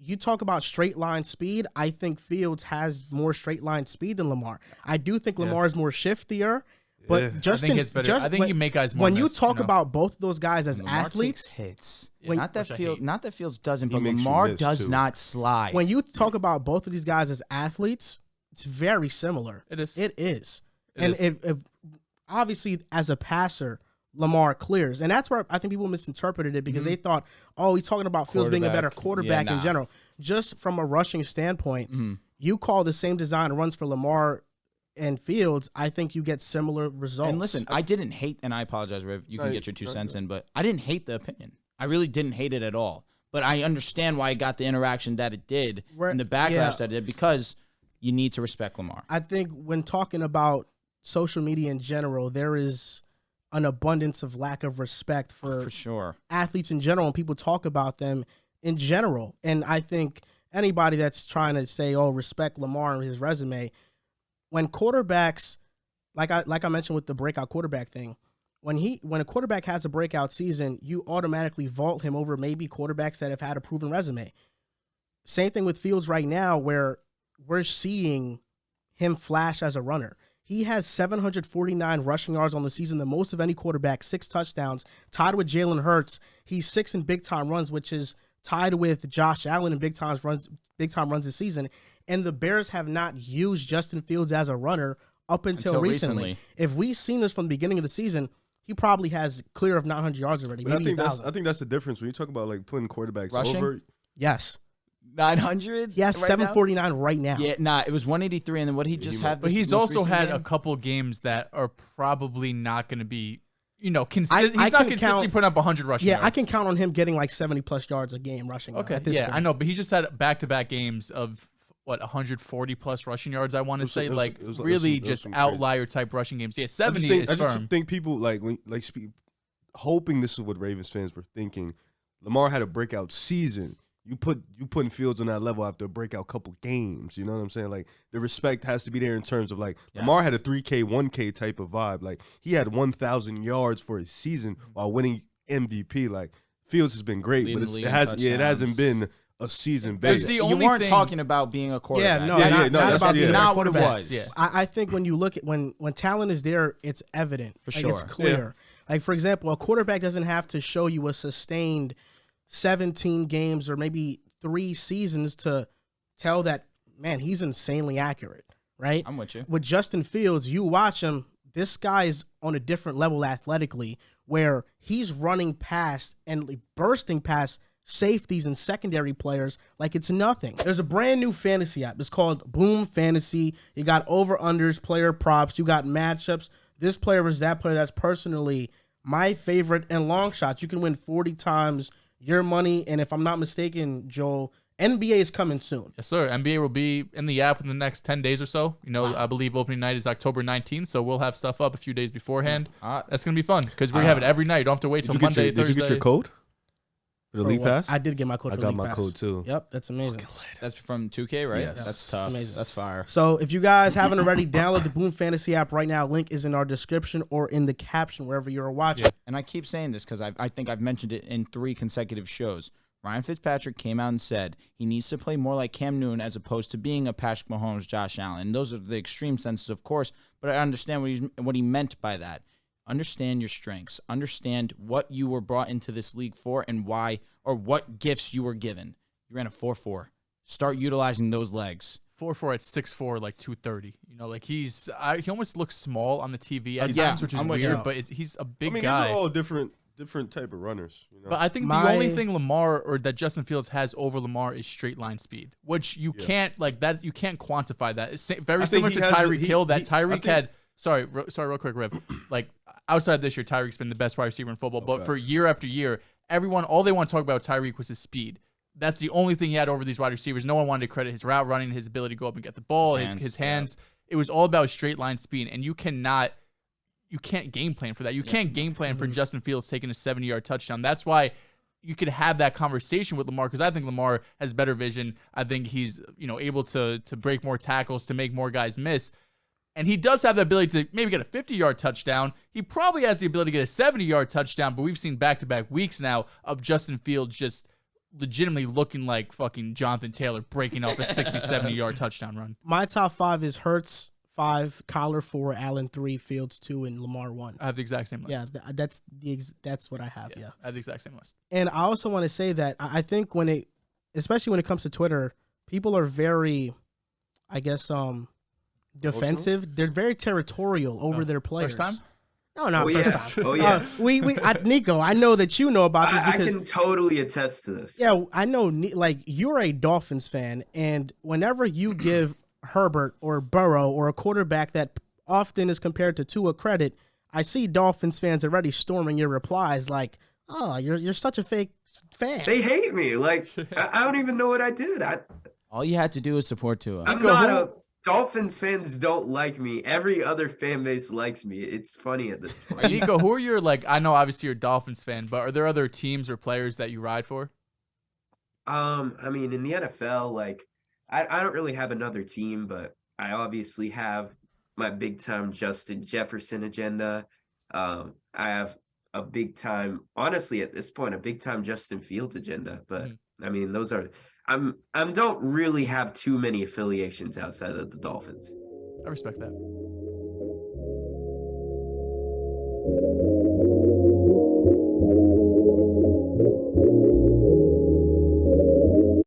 you talk about straight line speed, I think Fields has more straight line speed than Lamar. I do think Lamar is more shiftier. But Justin, I think it's better. I think you make guys more. When you talk about both of those guys as Lamar athletes, hits. When, not that Fields doesn't, but Lamar does not slide. When you talk about both of these guys as athletes, it's very similar. It is. If obviously as a passer, Lamar clears, and that's where I think people misinterpreted it because they thought, oh, he's talking about Fields being a better quarterback in general. Just from a rushing standpoint, you call the same design runs for Lamar and Fields, I think you get similar results. And listen, I didn't hate, and I apologize, Riv, you can get your 2 cents in, but I didn't hate the opinion. I really didn't hate it at all. But I understand why it got the interaction that it did and the backlash that it did because you need to respect Lamar. I think when talking about social media in general, there is an abundance of lack of respect for sure athletes in general, and people talk about them in general. And I think anybody that's trying to say, oh, respect Lamar and his resume, when quarterbacks, like I mentioned with the breakout quarterback thing, when a quarterback has a breakout season, you automatically vault him over maybe quarterbacks that have had a proven resume. Same thing with Fields right now, where we're seeing him flash as a runner. He has 749 rushing yards on the season, the most of any quarterback, 6 touchdowns, tied with Jalen Hurts. He's 6 in big-time runs, which is tied with Josh Allen in big-time runs this season. And the Bears have not used Justin Fields as a runner up until recently. If we've seen this from the beginning of the season, he probably has clear of 900 yards already. But maybe I think that's the difference when you talk about like putting quarterbacks rushing? over. Yes. 900? He has 749 right now. Yeah, it was 183, and then what he just had. But he's also had a couple games that are probably not going to be, he's not consistently putting up 100 rushing yards. Yeah, I can count on him getting like 70-plus yards a game rushing. Okay, at this point. I know, but he just had back-to-back games of, 140-plus rushing yards, I want to say. Really just outlier-type rushing games. Yeah, 70 is firm. I just think people, hoping this is what Ravens fans were thinking. Lamar had a breakout season. You putting Fields on that level after a breakout couple games. You know what I'm saying? Like, the respect has to be there in terms of, Lamar had a 3K, 1K type of vibe. Like, he had 1,000 yards for his season while winning MVP. Like, Fields has been great, but it hasn't been a season base. You weren't talking about being a quarterback. That's not what it was. Yeah. I think when you look at when talent is there, it's evident. For sure. It's clear. Yeah. Like, for example, a quarterback doesn't have to show you a sustained 17 games or maybe 3 seasons to tell that, man, he's insanely accurate, right? I'm with you. With Justin Fields, you watch him, this guy is on a different level athletically where he's running past and bursting past safeties and secondary players like it's nothing. There's a brand new fantasy app. It's called Boom Fantasy. You got over-unders, player props. You got matchups. This player versus that player. That's personally my favorite and long shots. You can win 40 times your money. And if I'm not mistaken, Joel, NBA is coming soon. Yes, sir. NBA will be in the app in the next 10 days or so. I believe opening night is October 19th, so we'll have stuff up a few days beforehand. That's going to be fun because we have it every night. You don't have to wait till Monday, Thursday. Did you get your code? For the League Pass? I did get my code for the League Pass. I got my code too. Yep, that's amazing. That's from 2K, right? Yes. That's tough. Amazing. That's fire. So if you guys haven't already, download the Boom Fantasy app right now. Link is in our description or in the caption wherever you're watching. And I keep saying this because I think I've mentioned it in 3 consecutive shows. Ryan Fitzpatrick came out and said he needs to play more like Cam Newton as opposed to being a Patrick Mahomes, Josh Allen. And those are the extreme senses, of course, but I understand what he meant by that. Understand your strengths. Understand what you were brought into this league for and why, or what gifts you were given. You ran a 4.4. Start utilizing those legs. 4.4 at 6'4", 230. He almost looks small on the TV at times, which is weird, but he's a big guy. These are all different type of runners. But I think the only thing Lamar or that Justin Fields has over Lamar is straight line speed, which you can't you can't quantify that. It's very similar to Tyreek Hill. Tyreek had. Sorry, real quick, Riv. Outside this year, Tyreek's been the best wide receiver in football. But for year after year, all they want to talk about Tyreek was his speed. That's the only thing he had over these wide receivers. No one wanted to credit his route running, his ability to go up and get the ball, his hands. Yeah. It was all about straight line speed, and you can't game plan for that. You can't game plan for Justin Fields taking a 70-yard touchdown. That's why you could have that conversation with Lamar, because I think Lamar has better vision. I think he's able to break more tackles, to make more guys miss. And he does have the ability to maybe get a 50-yard touchdown. He probably has the ability to get a 70-yard touchdown, but we've seen back-to-back weeks now of Justin Fields just legitimately looking like fucking Jonathan Taylor breaking off a 60, 70-yard touchdown run. My top 5 is Hurts 5, Kyler 4, Allen 3, Fields 2, and Lamar 1. I have the exact same list. Yeah, that's what I have. Yeah, I have the exact same list. And I also want to say that I think especially when it comes to Twitter, people are very, I guess, defensive. They're very territorial over their players. First time? No, first time. Oh yeah. Nico, I know that you know about this because I can totally attest to this. Yeah, I know. Like, you're a Dolphins fan, and whenever you give Herbert or Burrow or a quarterback that often is compared to Tua credit, I see Dolphins fans already storming your replies like, "Oh, you're such a fake fan." They hate me. Like I don't even know what I did. All you had to do was support Tua. I'm not a Dolphins fans don't like me. Every other fan base likes me. It's funny at this point. Nico, who are your I know obviously you're a Dolphins fan, but are there other teams or players that you ride for? I mean, in the NFL, I don't really have another team, but I obviously have my big time Justin Jefferson agenda. I have a big time, honestly, at this point, a big time Justin Fields agenda. But I mean, those are. I don't really have too many affiliations outside of the Dolphins. I respect that.